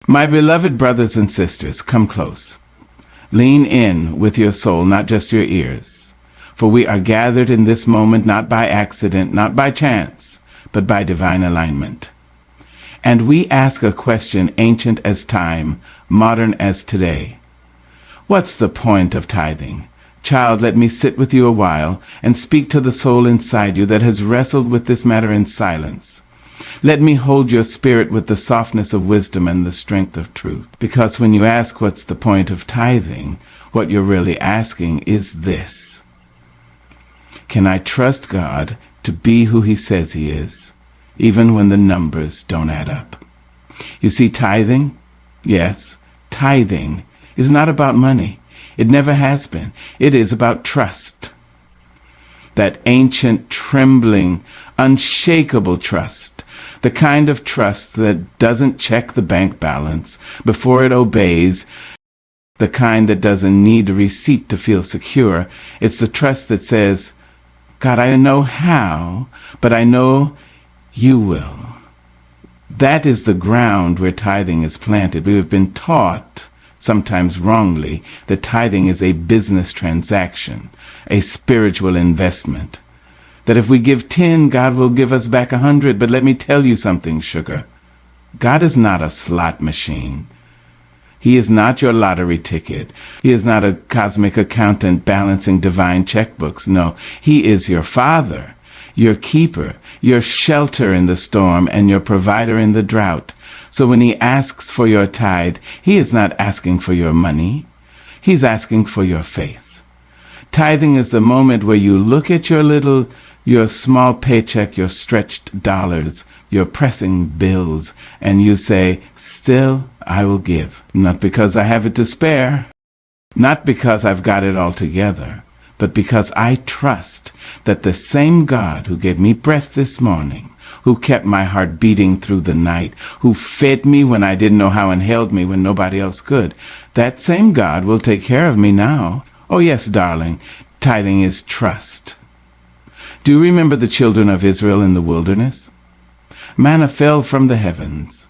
My beloved brothers and sisters, come close. Lean in with your soul, not just your ears. For we are gathered in this moment not by accident, not by chance, but by divine alignment. And we ask a question ancient as time, modern as today. What's the point of tithing? Child, let me sit with you a while and speak to the soul inside you that has wrestled with this matter in silence. Let me hold your spirit with the softness of wisdom and the strength of truth. Because when you ask what's the point of tithing, what you're really asking is this. Can I trust God to be who he says he is, even when the numbers don't add up? You see, tithing, yes, tithing is not about money. It never has been. It is about trust. That ancient, trembling, unshakable trust. The kind of trust that doesn't check the bank balance before it obeys. The kind that doesn't need a receipt to feel secure. It's the trust that says, God, I know how, but I know you will. That is the ground where tithing is planted. We have been taught, sometimes wrongly, that tithing is a business transaction, a spiritual investment. That if we give 10, God will give us back 100. But let me tell you something, sugar. God is not a slot machine. He is not your lottery ticket. He is not a cosmic accountant balancing divine checkbooks. No, he is your Father, your keeper, your shelter in the storm, and your provider in the drought. So when he asks for your tithe, he is not asking for your money. He's asking for your faith. Tithing is the moment where you look at your small paycheck, your stretched dollars, your pressing bills, and you say, still, I will give. Not because I have it to spare, not because I've got it all together, but because I trust that the same God who gave me breath this morning, who kept my heart beating through the night, who fed me when I didn't know how and held me when nobody else could, that same God will take care of me now. Oh yes, darling, tithing is trust. Do you remember the children of Israel in the wilderness? Manna fell from the heavens,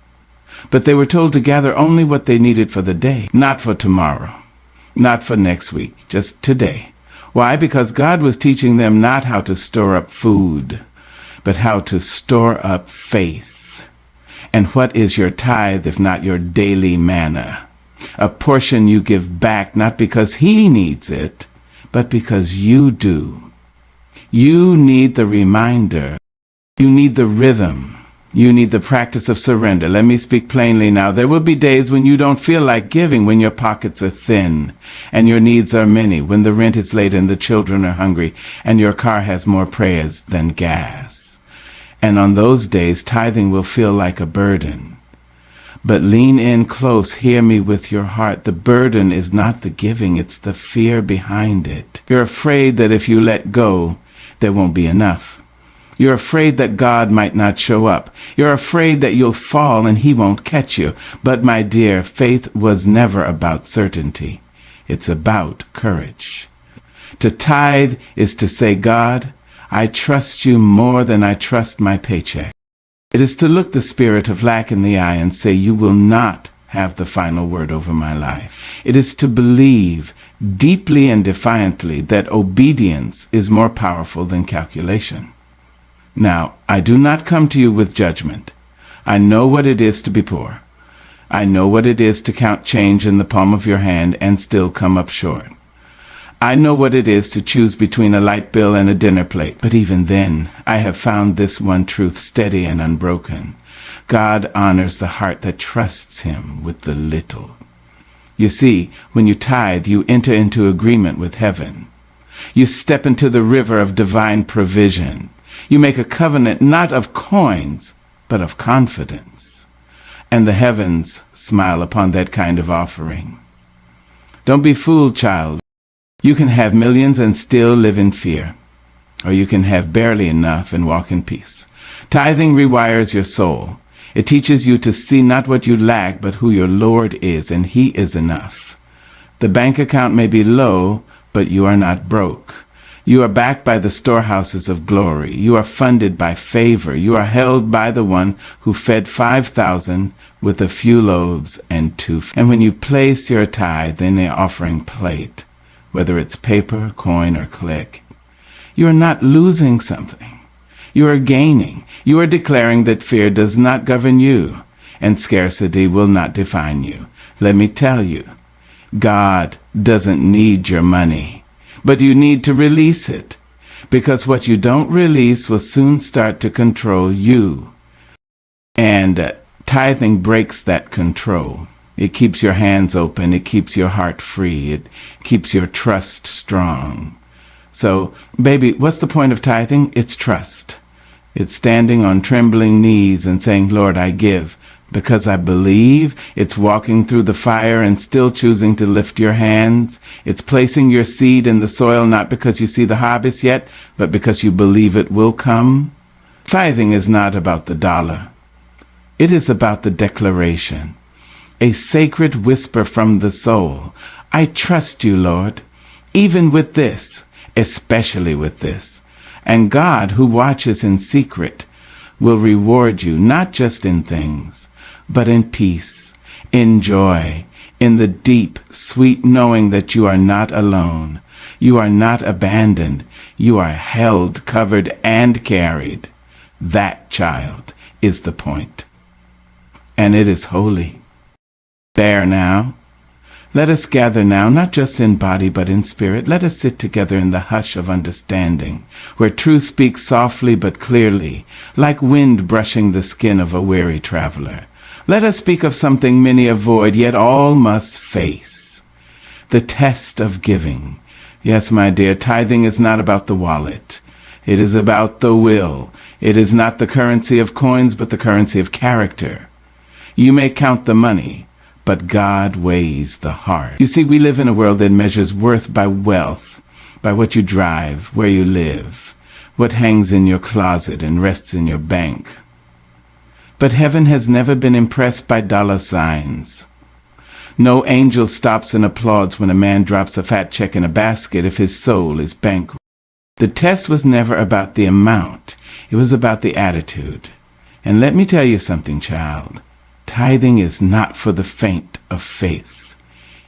but they were told to gather only what they needed for the day, not for tomorrow, not for next week, just today. Why? Because God was teaching them not how to store up food, but how to store up faith. And what is your tithe if not your daily manna? A portion you give back not because he needs it, but because you do. You need the reminder. You need the rhythm. You need the practice of surrender. Let me speak plainly now. There will be days when you don't feel like giving, when your pockets are thin and your needs are many, when the rent is late and the children are hungry and your car has more prayers than gas. And on those days, tithing will feel like a burden. But lean in close, hear me with your heart. The burden is not the giving, it's the fear behind it. You're afraid that if you let go, there won't be enough. You're afraid that God might not show up. You're afraid that you'll fall and he won't catch you. But my dear, faith was never about certainty. It's about courage. To tithe is to say, God, I trust you more than I trust my paycheck. It is to look the spirit of lack in the eye and say, you will not have the final word over my life. It is to believe deeply and defiantly that obedience is more powerful than calculation. Now, I do not come to you with judgment. I know what it is to be poor. I know what it is to count change in the palm of your hand and still come up short. I know what it is to choose between a light bill and a dinner plate. But even then, I have found this one truth steady and unbroken. God honors the heart that trusts him with the little. You see, when you tithe, you enter into agreement with heaven. You step into the river of divine provision. You make a covenant not of coins, but of confidence. And the heavens smile upon that kind of offering. Don't be fooled, child. You can have millions and still live in fear. Or you can have barely enough and walk in peace. Tithing rewires your soul. It teaches you to see not what you lack, but who your Lord is, and he is enough. The bank account may be low, but you are not broke. You are backed by the storehouses of glory. You are funded by favor. You are held by the one who fed 5,000 with a few loaves and 2. And when you place your tithe in the offering plate, whether it's paper, coin, or click, you are not losing something. You are gaining. You are declaring that fear does not govern you, and scarcity will not define you. Let me tell you, God doesn't need your money, but you need to release it, because what you don't release will soon start to control you. And tithing breaks that control. It keeps your hands open. It keeps your heart free. It keeps your trust strong. So, baby, what's the point of tithing? It's trust. It's standing on trembling knees and saying, Lord, I give because I believe. It's walking through the fire and still choosing to lift your hands. It's placing your seed in the soil not because you see the harvest yet, but because you believe it will come. Tithing is not about the dollar. It is about the declaration, a sacred whisper from the soul. I trust you, Lord, even with this, especially with this. And God, who watches in secret, will reward you not just in things, but in peace, in joy, in the deep, sweet knowing that you are not alone. You are not abandoned. You are held, covered, and carried. That, child, is the point. And it is holy. There now. Let us gather now, not just in body, but in spirit. Let us sit together in the hush of understanding, where truth speaks softly but clearly, like wind brushing the skin of a weary traveler. Let us speak of something many avoid, yet all must face. The test of giving. Yes, my dear, tithing is not about the wallet. It is about the will. It is not the currency of coins, but the currency of character. You may count the money, but God weighs the heart. You see, we live in a world that measures worth by wealth, by what you drive, where you live, what hangs in your closet and rests in your bank. But heaven has never been impressed by dollar signs. No angel stops and applauds when a man drops a fat check in a basket if his soul is bankrupt. The test was never about the amount. It was about the attitude. And let me tell you something, child. Tithing is not for the faint of faith.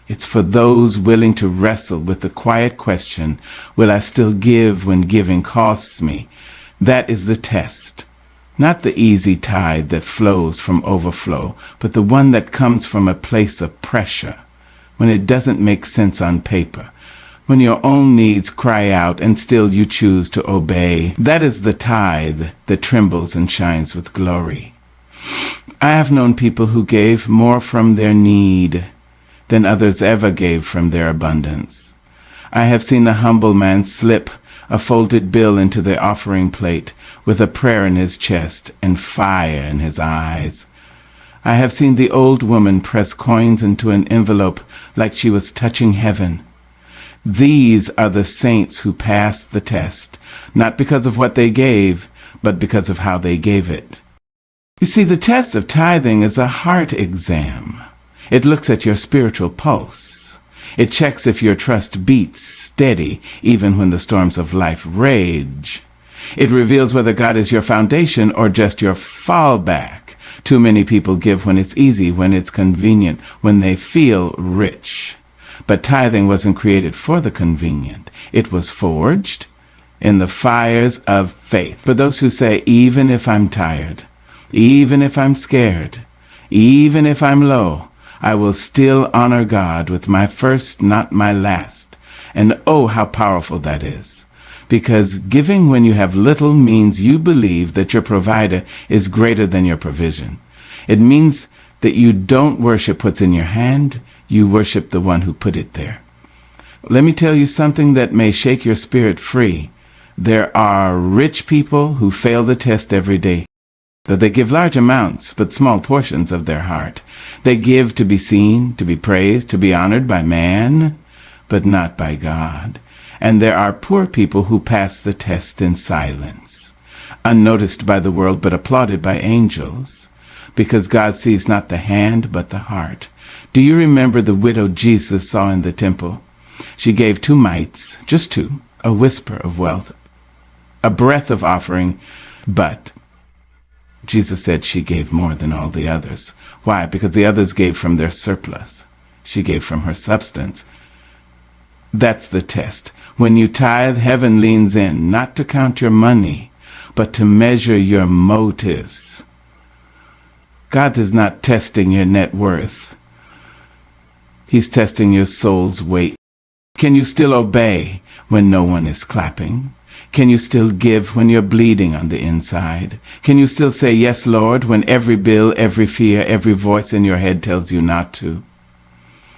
It's for those willing to wrestle with the quiet question, will I still give when giving costs me? That is the test. Not the easy tithe that flows from overflow, but the one that comes from a place of pressure, when it doesn't make sense on paper, when your own needs cry out and still you choose to obey. That is the tithe that trembles and shines with glory. I have known people who gave more from their need than others ever gave from their abundance. I have seen the humble man slip a folded bill into the offering plate with a prayer in his chest and fire in his eyes. I have seen the old woman press coins into an envelope like she was touching heaven. These are the saints who passed the test, not because of what they gave, but because of how they gave it. You see, the test of tithing is a heart exam. It looks at your spiritual pulse. It checks if your trust beats steady, even when the storms of life rage. It reveals whether God is your foundation or just your fallback. Too many people give when it's easy, when it's convenient, when they feel rich. But tithing wasn't created for the convenient. It was forged in the fires of faith. For those who say, even if I'm tired, even if I'm scared, even if I'm low, I will still honor God with my first, not my last. And oh, how powerful that is. Because giving when you have little means you believe that your provider is greater than your provision. It means that you don't worship what's in your hand, you worship the one who put it there. Let me tell you something that may shake your spirit free. There are rich people who fail the test every day. Though they give large amounts, but small portions of their heart. They give to be seen, to be praised, to be honored by man, but not by God. And there are poor people who pass the test in silence, unnoticed by the world, but applauded by angels, because God sees not the hand, but the heart. Do you remember the widow Jesus saw in the temple? She gave 2 mites, just 2, a whisper of wealth, a breath of offering, but Jesus said she gave more than all the others. Why? Because the others gave from their surplus. She gave from her substance. That's the test. When you tithe, heaven leans in, not to count your money, but to measure your motives. God is not testing your net worth. He's testing your soul's weight. Can you still obey when no one is clapping? Can you still give when you're bleeding on the inside? Can you still say, yes, Lord, when every bill, every fear, every voice in your head tells you not to?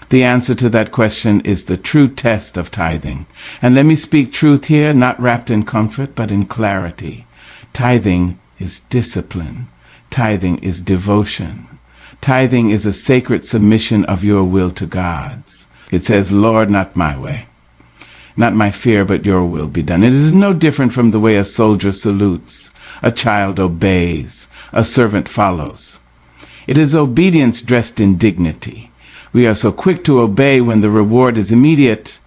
The answer to that question is the true test of tithing. And let me speak truth here, not wrapped in comfort, but in clarity. Tithing is discipline. Tithing is devotion. Tithing is a sacred submission of your will to God's. It says, Lord, not my way. Not my fear, but your will be done. It is no different from the way a soldier salutes, a child obeys, a servant follows. It is obedience dressed in dignity. We are so quick to obey when the reward is immediate,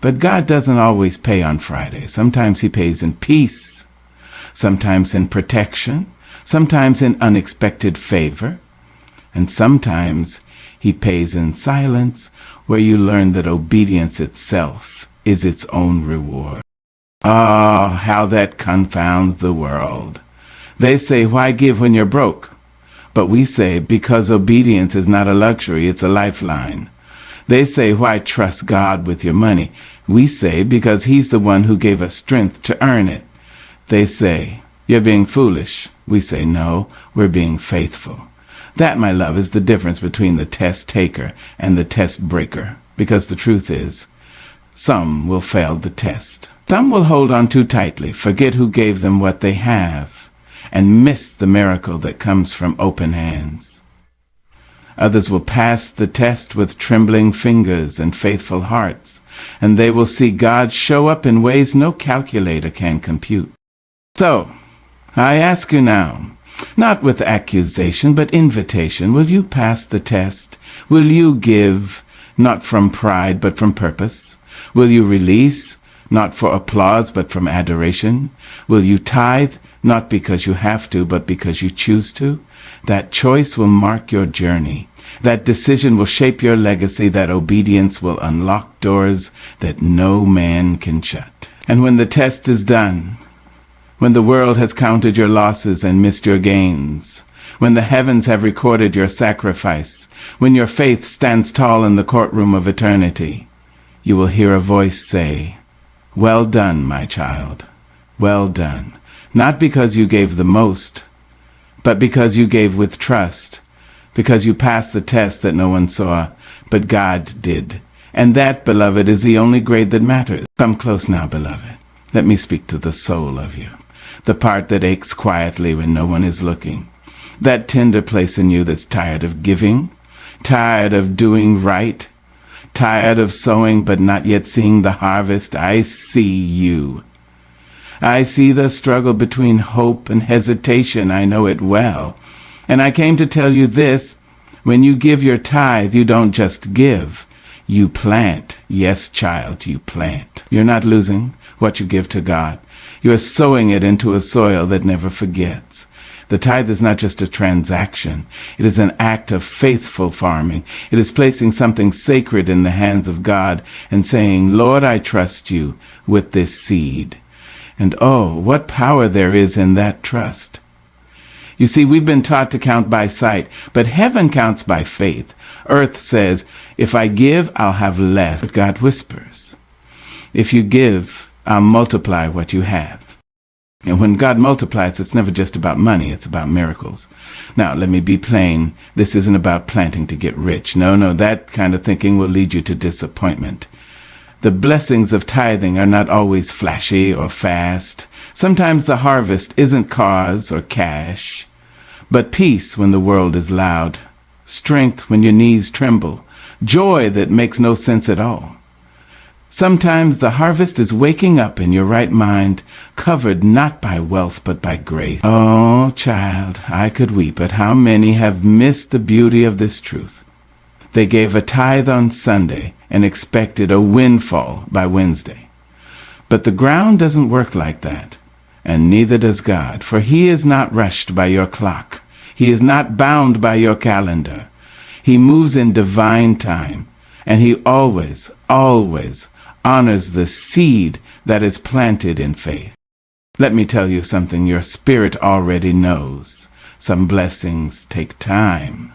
but God doesn't always pay on Friday. Sometimes he pays in peace, sometimes in protection, sometimes in unexpected favor, and sometimes he pays in silence, where you learn that obedience itself is its own reward. Ah, how that confounds the world. They say, why give when you're broke? But we say, because obedience is not a luxury, it's a lifeline. They say, why trust God with your money? We say, because he's the one who gave us strength to earn it. They say, you're being foolish. We say, no, we're being faithful. That, my love, is the difference between the test taker and the test breaker. Because the truth is, some will fail the test. Some will hold on too tightly, forget who gave them what they have, and miss the miracle that comes from open hands. Others will pass the test with trembling fingers and faithful hearts, and they will see God show up in ways no calculator can compute. So, I ask you now, not with accusation, but invitation, will you pass the test? Will you give, not from pride, but from purpose? Will you release, not for applause, but from adoration? Will you tithe, not because you have to, but because you choose to? That choice will mark your journey. That decision will shape your legacy. That obedience will unlock doors that no man can shut. And when the test is done, when the world has counted your losses and missed your gains, when the heavens have recorded your sacrifice, when your faith stands tall in the courtroom of eternity, you will hear a voice say, well done, my child, well done. Not because you gave the most, but because you gave with trust, because you passed the test that no one saw, but God did. And that, beloved, is the only grade that matters. Come close now, beloved. Let me speak to the soul of you, the part that aches quietly when no one is looking, that tender place in you that's tired of giving, tired of doing right, tired of sowing but not yet seeing the harvest. I see you. I see the struggle between hope and hesitation. I know it well. And I came to tell you this. When you give your tithe, you don't just give. You plant. Yes, child, you plant. You're not losing what you give to God. You are sowing it into a soil that never forgets. The tithe is not just a transaction. It is an act of faithful farming. It is placing something sacred in the hands of God and saying, Lord, I trust you with this seed. And oh, what power there is in that trust. You see, we've been taught to count by sight, but heaven counts by faith. Earth says, if I give, I'll have less. But God whispers, if you give, I'll multiply what you have. And when God multiplies, it's never just about money, it's about miracles. Now, let me be plain. This isn't about planting to get rich. No, that kind of thinking will lead you to disappointment. The blessings of tithing are not always flashy or fast. Sometimes the harvest isn't cars or cash, but peace when the world is loud, strength when your knees tremble, joy that makes no sense at all. Sometimes the harvest is waking up in your right mind, covered not by wealth but by grace. Oh, child, I could weep at how many have missed the beauty of this truth. They gave a tithe on Sunday and expected a windfall by Wednesday. But the ground doesn't work like that, and neither does God, for he is not rushed by your clock. He is not bound by your calendar. He moves in divine time, and he always, always honors the seed that is planted in faith. Let me tell you something your spirit already knows. Some blessings take time.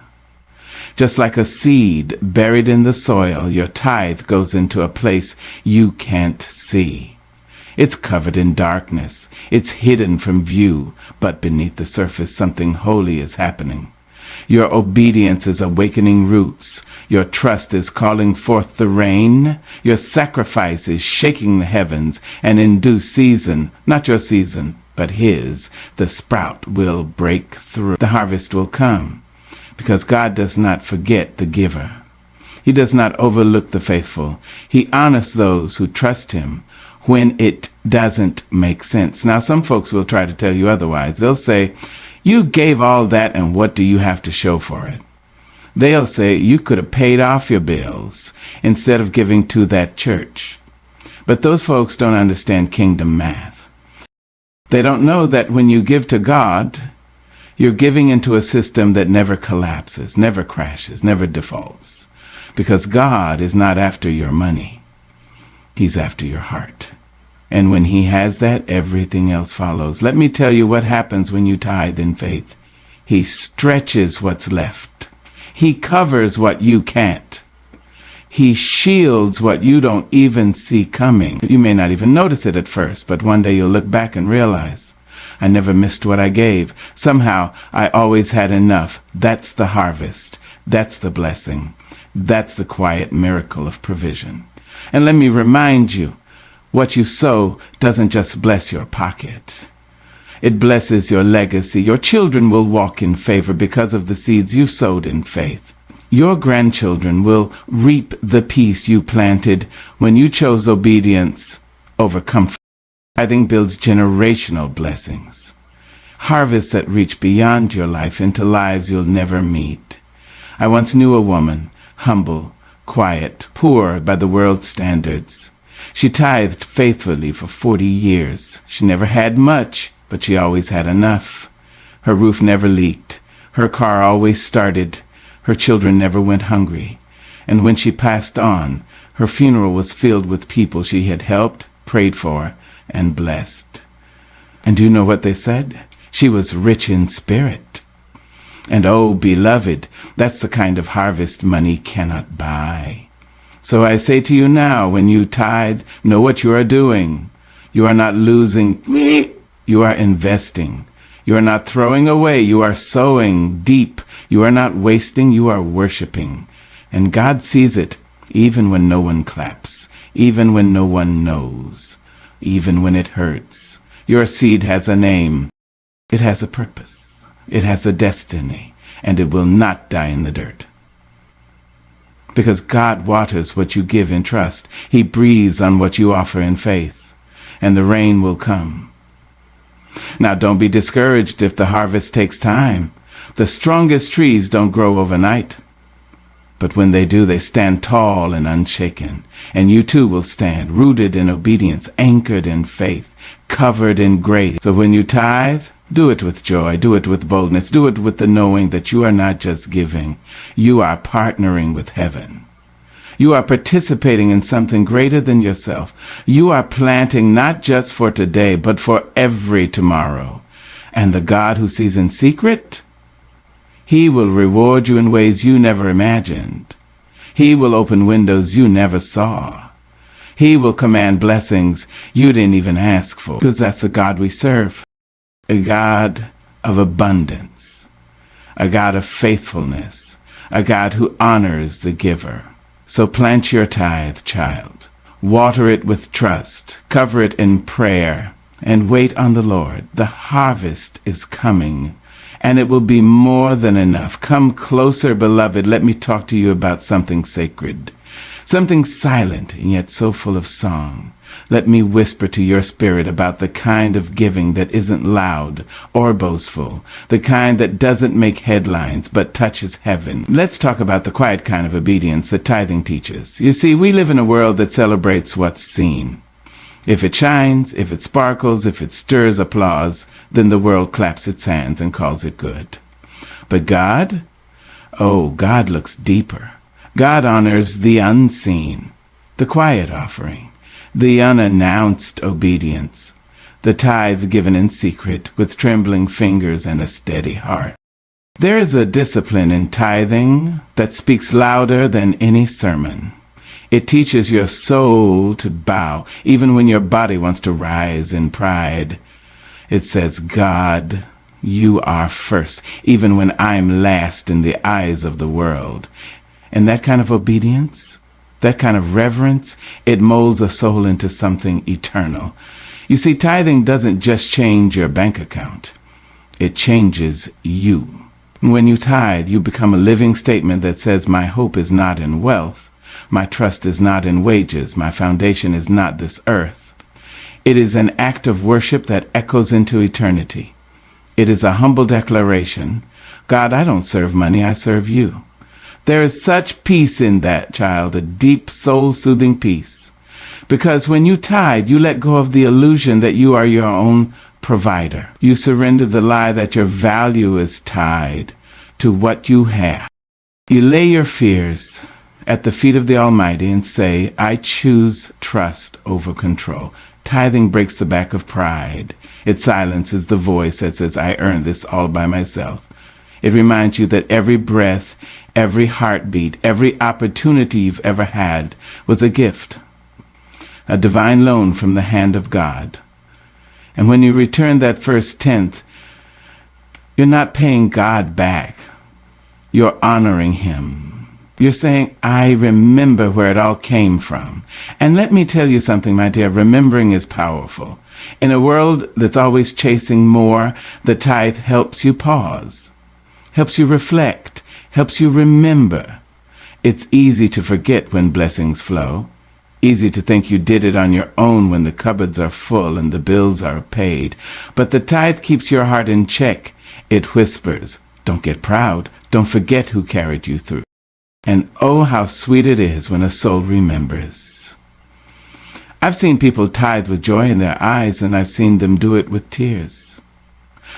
Just like a seed buried in the soil, your tithe goes into a place you can't see. It's covered in darkness. It's hidden from view, but beneath the surface something holy is happening. Your obedience is awakening roots. Your trust is calling forth the rain. Your sacrifice is shaking the heavens, and in due season, not your season, but his, the sprout will break through. The harvest will come, because God does not forget the giver. He does not overlook the faithful. He honors those who trust him when it doesn't make sense. Now, some folks will try to tell you otherwise. They'll say, you gave all that, and what do you have to show for it? They'll say, you could have paid off your bills instead of giving to that church. But those folks don't understand kingdom math. They don't know that when you give to God, you're giving into a system that never collapses, never crashes, never defaults. Because God is not after your money. He's after your heart. And when he has that, everything else follows. Let me tell you what happens when you tithe in faith. He stretches what's left. He covers what you can't. He shields what you don't even see coming. You may not even notice it at first, but one day you'll look back and realize, I never missed what I gave. Somehow, I always had enough. That's the harvest. That's the blessing. That's the quiet miracle of provision. And let me remind you, what you sow doesn't just bless your pocket. It blesses your legacy. Your children will walk in favor because of the seeds you sowed in faith. Your grandchildren will reap the peace you planted when you chose obedience over comfort. Tithing builds generational blessings. Harvests that reach beyond your life into lives you'll never meet. I once knew a woman, humble, quiet, poor by the world's standards. She tithed faithfully for 40 years. She never had much, but she always had enough. Her roof never leaked. Her car always started. Her children never went hungry. And when she passed on, her funeral was filled with people she had helped, prayed for, and blessed. And do you know what they said? She was rich in spirit. And oh, beloved, that's the kind of harvest money cannot buy. So I say to you now, when you tithe, know what you are doing. You are not losing. You are investing. You are not throwing away. You are sowing deep. You are not wasting. You are worshiping. And God sees it, even when no one claps, even when no one knows, even when it hurts. Your seed has a name. It has a purpose. It has a destiny. And it will not die in the dirt. Because God waters what you give in trust. He breathes on what you offer in faith. And the rain will come. Now, don't be discouraged if the harvest takes time. The strongest trees don't grow overnight. But when they do, they stand tall and unshaken. And you too will stand, rooted in obedience, anchored in faith, covered in grace. So when you tithe, do it with joy, do it with boldness, do it with the knowing that you are not just giving. You are partnering with heaven. You are participating in something greater than yourself. You are planting not just for today, but for every tomorrow. And the God who sees in secret, he will reward you in ways you never imagined. He will open windows you never saw. He will command blessings you didn't even ask for, because that's the God we serve. A God of abundance, a God of faithfulness, a God who honors the giver. So plant your tithe, child. Water it with trust, cover it in prayer, and wait on the Lord. The harvest is coming, and it will be more than enough. Come closer, beloved. Let me talk to you about something sacred, something silent and yet so full of song. Let me whisper to your spirit about the kind of giving that isn't loud or boastful, the kind that doesn't make headlines but touches heaven. Let's talk about the quiet kind of obedience that tithing teaches. You see, we live in a world that celebrates what's seen. If it shines, if it sparkles, if it stirs applause, then the world claps its hands and calls it good. But God? Oh, God looks deeper. God honors the unseen, the quiet offering, the unannounced obedience, the tithe given in secret with trembling fingers and a steady heart. There is a discipline in tithing that speaks louder than any sermon. It teaches your soul to bow, even when your body wants to rise in pride. It says, God, you are first, even when I'm last in the eyes of the world. And that kind of obedience, that kind of reverence, it molds a soul into something eternal. You see, tithing doesn't just change your bank account. It changes you. When you tithe, you become a living statement that says, my hope is not in wealth. My trust is not in wages. My foundation is not this earth. It is an act of worship that echoes into eternity. It is a humble declaration. God, I don't serve money, I serve you. There is such peace in that, child, a deep, soul-soothing peace. Because when you tithe, you let go of the illusion that you are your own provider. You surrender the lie that your value is tied to what you have. You lay your fears at the feet of the Almighty and say, I choose trust over control. Tithing breaks the back of pride. It silences the voice that says, I earned this all by myself. It reminds you that every breath, every heartbeat, every opportunity you've ever had was a gift, a divine loan from the hand of God. And when you return that first tenth, you're not paying God back. You're honoring him. You're saying, I remember where it all came from. And let me tell you something, my dear, remembering is powerful. In a world that's always chasing more, the tithe helps you pause, helps you reflect, helps you remember. It's easy to forget when blessings flow. Easy to think you did it on your own when the cupboards are full and the bills are paid. But the tithe keeps your heart in check. It whispers, don't get proud. Don't forget who carried you through. And oh, how sweet it is when a soul remembers. I've seen people tithe with joy in their eyes, and I've seen them do it with tears.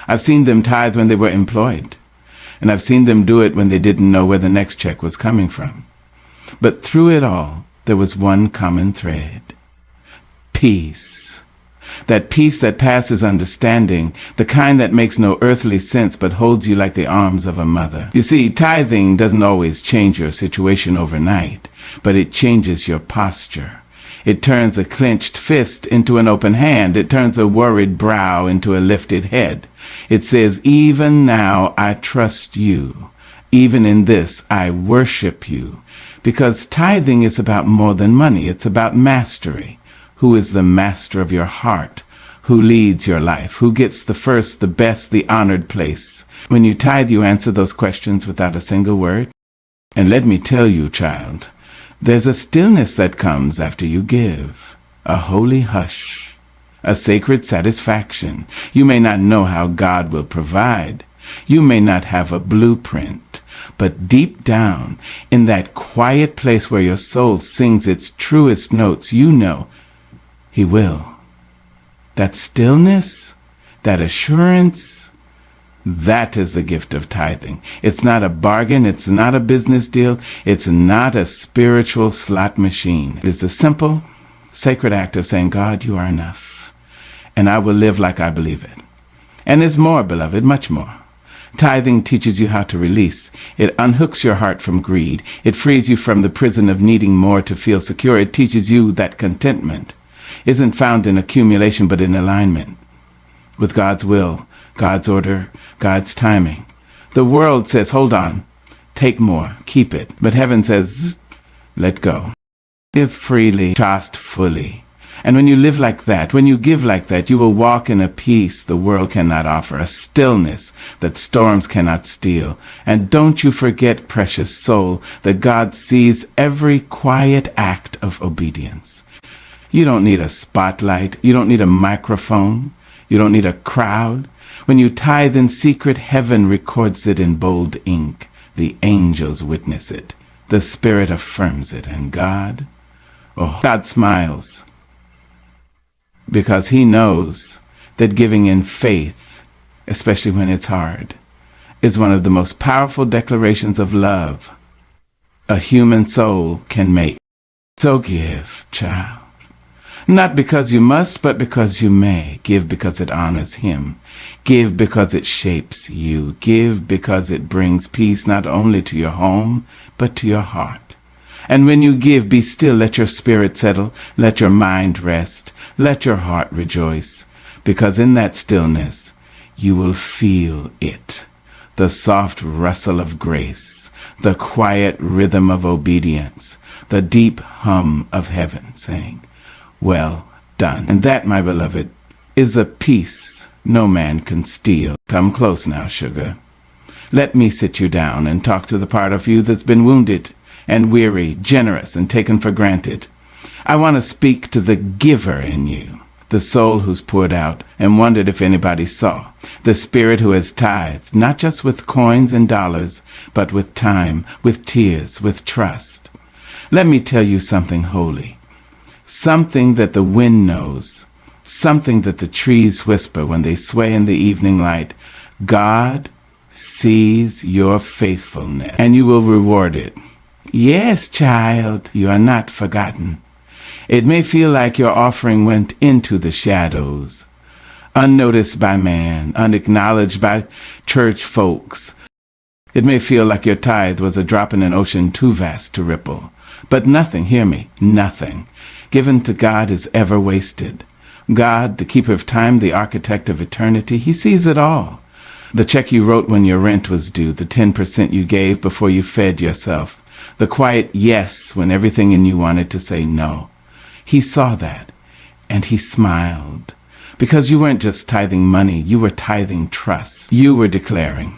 I've seen them tithe when they were employed, and I've seen them do it when they didn't know where the next check was coming from. But through it all, there was one common thread. Peace. That peace that passes understanding, the kind that makes no earthly sense but holds you like the arms of a mother. You see, tithing doesn't always change your situation overnight, but it changes your posture. It turns a clenched fist into an open hand. It turns a worried brow into a lifted head. It says, even now I trust you. Even in this, I worship you. Because tithing is about more than money. It's about mastery. Who is the master of your heart? Who leads your life? Who gets the first, the best, the honored place? When you tithe, you answer those questions without a single word. And let me tell you, child, there's a stillness that comes after you give, a holy hush, a sacred satisfaction. You may not know how God will provide. You may not have a blueprint, but deep down, in that quiet place where your soul sings its truest notes, you know he will. That stillness, that assurance, that is the gift of tithing. It's not a bargain. It's not a business deal. It's not a spiritual slot machine. It is the simple, sacred act of saying, God, you are enough, and I will live like I believe it. And there's more, beloved, much more. Tithing teaches you how to release. It unhooks your heart from greed. It frees you from the prison of needing more to feel secure. It teaches you that contentment isn't found in accumulation, but in alignment with God's will, God's order, God's timing. The world says, hold on, take more, keep it. But heaven says, let go. Give freely, trust fully. And when you live like that, when you give like that, you will walk in a peace the world cannot offer, a stillness that storms cannot steal. And don't you forget, precious soul, that God sees every quiet act of obedience. You don't need a spotlight. You don't need a microphone. You don't need a crowd. When you tithe in secret, heaven records it in bold ink. The angels witness it. The Spirit affirms it. And God, oh, God smiles. because he knows that giving in faith, especially when it's hard, is one of the most powerful declarations of love a human soul can make. So give, child. Not because you must, but because you may. Give because it honors him. Give because it shapes you. Give because it brings peace not only to your home, but to your heart. And when you give, be still, let your spirit settle, let your mind rest, let your heart rejoice, because in that stillness you will feel it, the soft rustle of grace, the quiet rhythm of obedience, the deep hum of heaven saying, well done. And that, my beloved, is a peace no man can steal. Come close now, sugar. Let me sit you down and talk to the part of you that's been wounded and weary, generous, and taken for granted. I want to speak to the giver in you, the soul who's poured out and wondered if anybody saw, the spirit who has tithed, not just with coins and dollars, but with time, with tears, with trust. Let me tell you something holy, something that the wind knows, something that the trees whisper when they sway in the evening light. God sees your faithfulness, and you will reward it. Yes, child, you are not forgotten. It may feel like your offering went into the shadows, unnoticed by man, unacknowledged by church folks. It may feel like your tithe was a drop in an ocean too vast to ripple. But nothing, hear me, nothing given to God is ever wasted. God, the keeper of time, the architect of eternity, he sees it all. The check you wrote when your rent was due, the 10% you gave before you fed yourself, the quiet yes when everything in you wanted to say no. He saw that, and he smiled. Because you weren't just tithing money, you were tithing trust. You were declaring,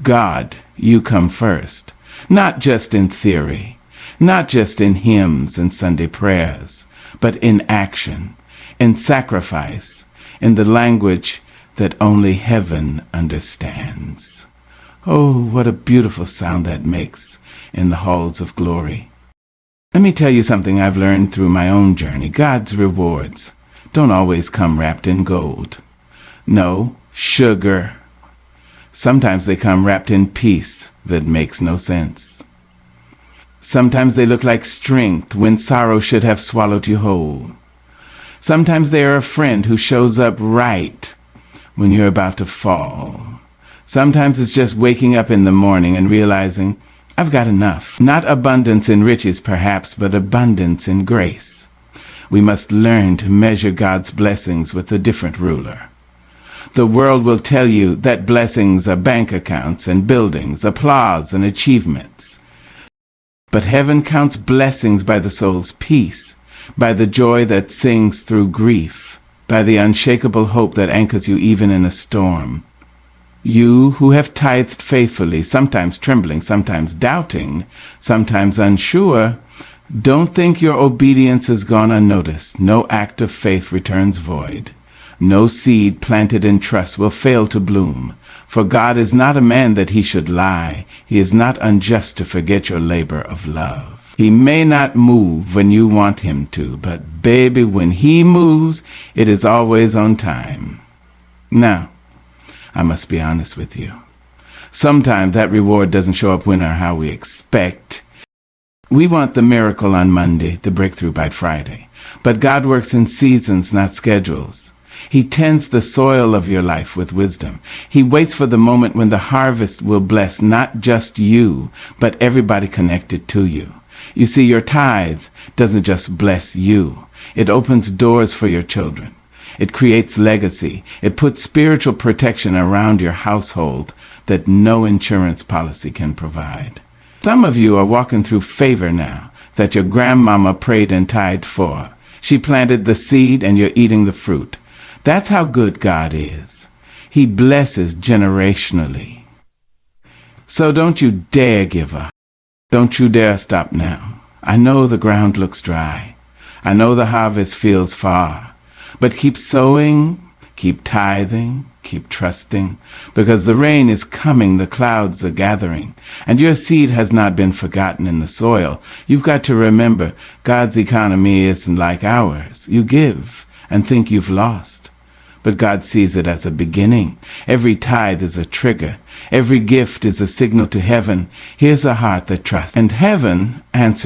God, you come first, not just in theory, not just in hymns and Sunday prayers, but in action, in sacrifice, in the language that only heaven understands. Oh, what a beautiful sound that makes in the halls of glory. Let me tell you something I've learned through my own journey. God's rewards don't always come wrapped in gold. No, sugar. Sometimes they come wrapped in peace that makes no sense. Sometimes they look like strength when sorrow should have swallowed you whole. Sometimes they are a friend who shows up right when you're about to fall. Sometimes it's just waking up in the morning and realizing, I've got enough. Not abundance in riches, perhaps, but abundance in grace. We must learn to measure God's blessings with a different ruler. The world will tell you that blessings are bank accounts and buildings, applause and achievements. But heaven counts blessings by the soul's peace, by the joy that sings through grief, by the unshakable hope that anchors you even in a storm. You who have tithed faithfully, sometimes trembling, sometimes doubting, sometimes unsure, don't think your obedience has gone unnoticed. No act of faith returns void. No seed planted in trust will fail to bloom. For God is not a man that he should lie. He is not unjust to forget your labor of love. He may not move when you want him to, but baby, when he moves, it is always on time. Now, I must be honest with you. Sometimes that reward doesn't show up when or how we expect. We want the miracle on Monday, the breakthrough by Friday. But God works in seasons, not schedules. He tends the soil of your life with wisdom. He waits for the moment when the harvest will bless not just you, but everybody connected to you. You see, your tithe doesn't just bless you. It opens doors for your children. It creates legacy. It puts spiritual protection around your household that no insurance policy can provide. Some of you are walking through favor now that your grandmama prayed and tithed for. She planted the seed and you're eating the fruit. That's how good God is. He blesses generationally. So don't you dare give up. Don't you dare stop now. I know the ground looks dry. I know the harvest feels far. But keep sowing, keep tithing, keep trusting, because the rain is coming, the clouds are gathering, and your seed has not been forgotten in the soil. You've got to remember, God's economy isn't like ours. You give, and think you've lost. But God sees it as a beginning. Every tithe is a trigger. Every gift is a signal to heaven. Here's a heart that trusts. And heaven answers.